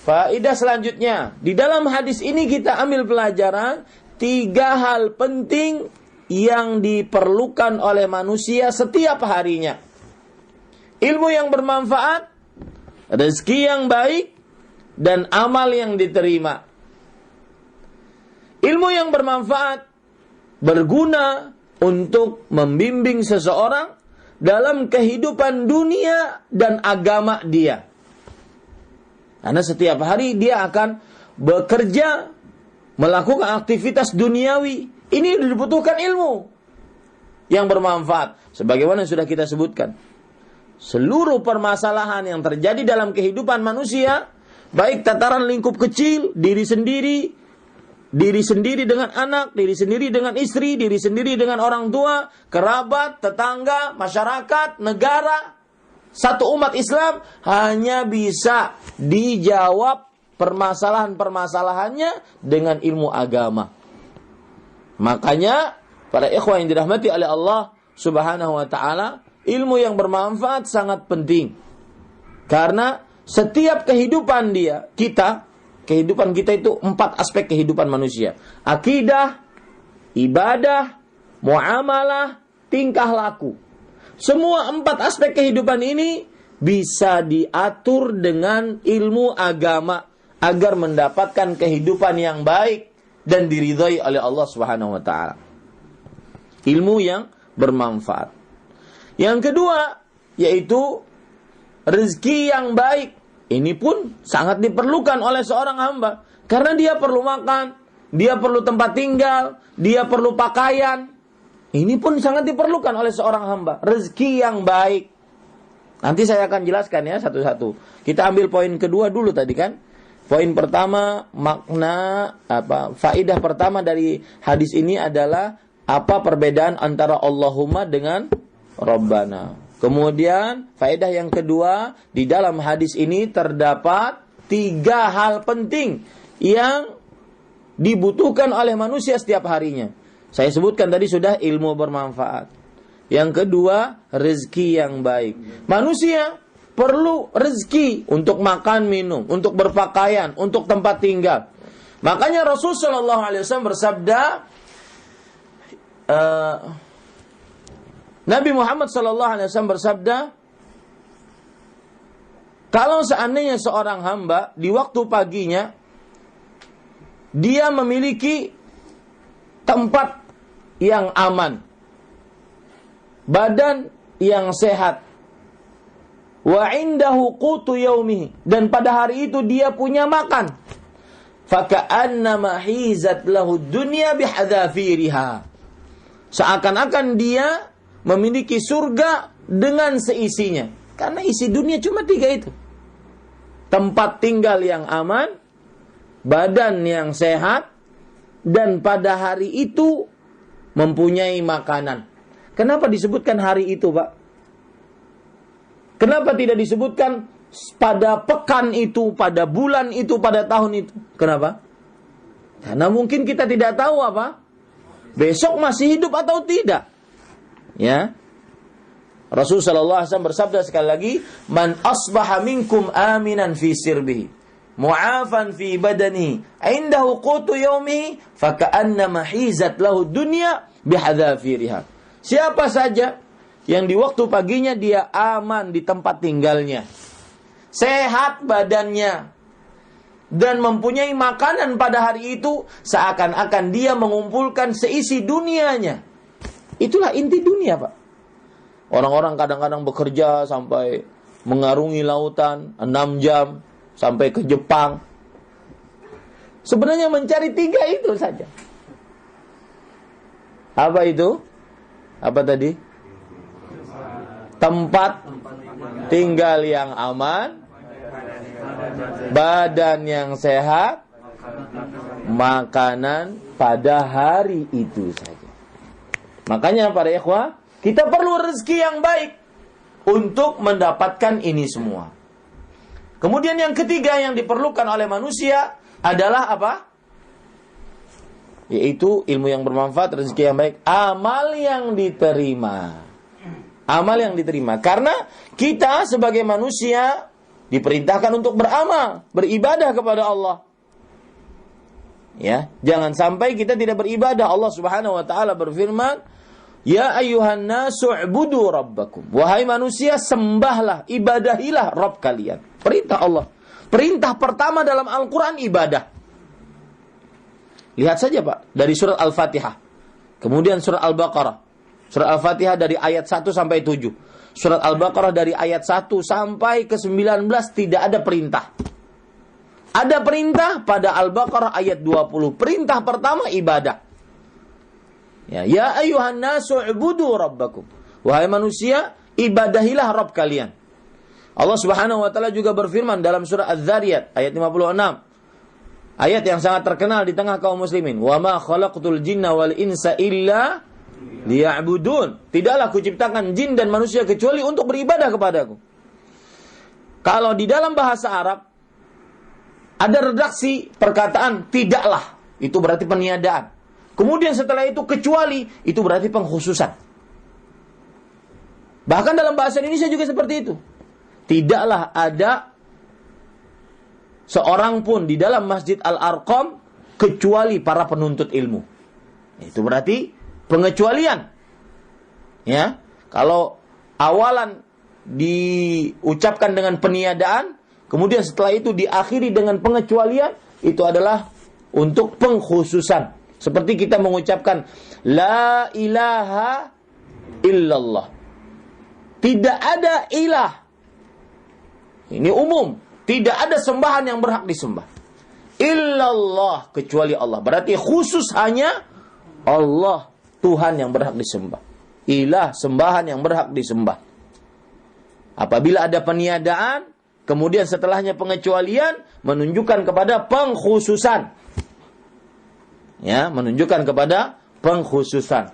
faedah selanjutnya, di dalam hadis ini kita ambil pelajaran 3 hal penting yang diperlukan oleh manusia setiap harinya. Ilmu yang bermanfaat, rezeki yang baik, dan amal yang diterima. Ilmu yang bermanfaat berguna untuk membimbing seseorang dalam kehidupan dunia dan agama dia. Karena setiap hari dia akan bekerja, melakukan aktivitas duniawi. Ini dibutuhkan ilmu yang bermanfaat. Sebagaimana sudah kita sebutkan, seluruh permasalahan yang terjadi dalam kehidupan manusia, baik tataran lingkup kecil, diri sendiri dengan anak, diri sendiri dengan istri, diri sendiri dengan orang tua, kerabat, tetangga, masyarakat, negara, satu umat Islam, hanya bisa dijawab permasalahan-permasalahannya dengan ilmu agama. Makanya para ikhwah yang dirahmati oleh Allah Subhanahu wa taala, ilmu yang bermanfaat sangat penting. Karena setiap kehidupan kehidupan kita itu 4 aspek kehidupan manusia. Akidah, ibadah, muamalah, tingkah laku. Semua 4 aspek kehidupan ini bisa diatur dengan ilmu agama agar mendapatkan kehidupan yang baik dan diridhai oleh Allah Subhanahu wa taala. Ilmu yang bermanfaat. Yang kedua yaitu rezeki yang baik. Ini pun sangat diperlukan oleh seorang hamba karena dia perlu makan, dia perlu tempat tinggal, dia perlu pakaian. Ini pun sangat diperlukan oleh seorang hamba, rezeki yang baik. Nanti saya akan jelaskan ya satu-satu. Kita ambil poin kedua dulu tadi kan. Poin pertama, faedah pertama dari hadis ini adalah apa perbedaan antara Allahumma dengan Rabbana. Kemudian faedah yang kedua, di dalam hadis ini terdapat 3 hal penting yang dibutuhkan oleh manusia setiap harinya. Saya sebutkan tadi sudah ilmu bermanfaat. Yang kedua, rezeki yang baik. Manusia perlu rezeki untuk makan, minum, untuk berpakaian, untuk tempat tinggal. Makanya Rasul sallallahu alaihi wasallam bersabda, Nabi Muhammad sallallahu alaihi wasallam bersabda, kalau seandainya seorang hamba di waktu paginya dia memiliki tempat yang aman, badan yang sehat, wa indahu qutu yaumihi, dan pada hari itu dia punya makan, faka'annama hizat lahu dunya bihadzafiriha, seakan-akan dia memiliki surga dengan seisinya. Karena isi dunia cuma 3 itu. Tempat tinggal yang aman, badan yang sehat, dan pada hari itu mempunyai makanan. Kenapa disebutkan hari itu, Pak? Kenapa tidak disebutkan pada pekan itu, pada bulan itu, pada tahun itu? Kenapa? Karena mungkin kita tidak tahu apa besok masih hidup atau tidak. Ya. Rasul sallallahu alaihi wasallam bersabda sekali lagi, "Man asbaha minkum aminan fi sirbihi, mu'afan fi badanihi, indahu qutu yaumihi, faka'annama hizat lahu dunya bihadzafiriha." Siapa saja yang di waktu paginya dia aman di tempat tinggalnya, sehat badannya, dan mempunyai makanan pada hari itu, seakan-akan dia mengumpulkan seisi dunianya. Itulah inti dunia, Pak. Orang-orang kadang-kadang bekerja sampai mengarungi lautan 6 jam sampai ke Jepang. Sebenarnya mencari 3 itu saja. Apa itu? Apa tadi? Tempat tinggal yang aman, badan yang sehat, makanan pada hari itu saja. Makanya para ikhwah, kita perlu rezeki yang baik untuk mendapatkan ini semua. Kemudian yang ketiga yang diperlukan oleh manusia adalah apa? Yaitu ilmu yang bermanfaat, rezeki yang baik, amal yang diterima. Amal yang diterima. Karena kita sebagai manusia diperintahkan untuk beramal, beribadah kepada Allah. Ya, jangan sampai kita tidak beribadah. Allah Subhanahu wa taala berfirman, "Ya ayyuhan nasu ubudu rabbakum." Wahai manusia, sembahlah, ibadahilah Rabb kalian. Perintah Allah. Perintah pertama dalam Al-Qur'an ibadah. Lihat saja Pak, dari surat Al-Fatihah. Kemudian surat Al-Baqarah. Surat Al-Fatihah dari ayat 1 sampai 7. Surat Al-Baqarah dari ayat 1 sampai ke 19 tidak ada perintah. Ada perintah pada Al-Baqarah ayat 20. Perintah pertama ibadah. Ya ayyuhan nasu ubudu rabbakum. Wahai manusia, ibadahilah Rabb kalian. Allah Subhanahu wa taala juga berfirman dalam surah Az-Zariyat ayat 56. Ayat yang sangat terkenal di tengah kaum muslimin. Wa ma khalaqtul jinna wal insa illa liya'budun. Tidaklah kuciptakan jin dan manusia kecuali untuk beribadah kepadaku. Kalau di dalam bahasa Arab ada redaksi perkataan tidaklah, itu berarti peniadaan. Kemudian setelah itu kecuali, itu berarti pengkhususan. Bahkan dalam bahasa Indonesia juga seperti itu. Tidaklah ada seorang pun di dalam Masjid Al-Arqam kecuali para penuntut ilmu. Itu berarti pengecualian. Ya, kalau awalan diucapkan dengan peniadaan, kemudian setelah itu diakhiri dengan pengecualian, itu adalah untuk pengkhususan. Seperti kita mengucapkan la ilaha illallah. Tidak ada ilah. Ini umum. Tidak ada sembahan yang berhak disembah. Illallah, kecuali Allah. Berarti khusus hanya Allah, Tuhan yang berhak disembah. Ilah, sembahan yang berhak disembah. Apabila ada peniadaan, kemudian setelahnya pengecualian, menunjukkan kepada pengkhususan. Ya, menunjukkan kepada pengkhususan.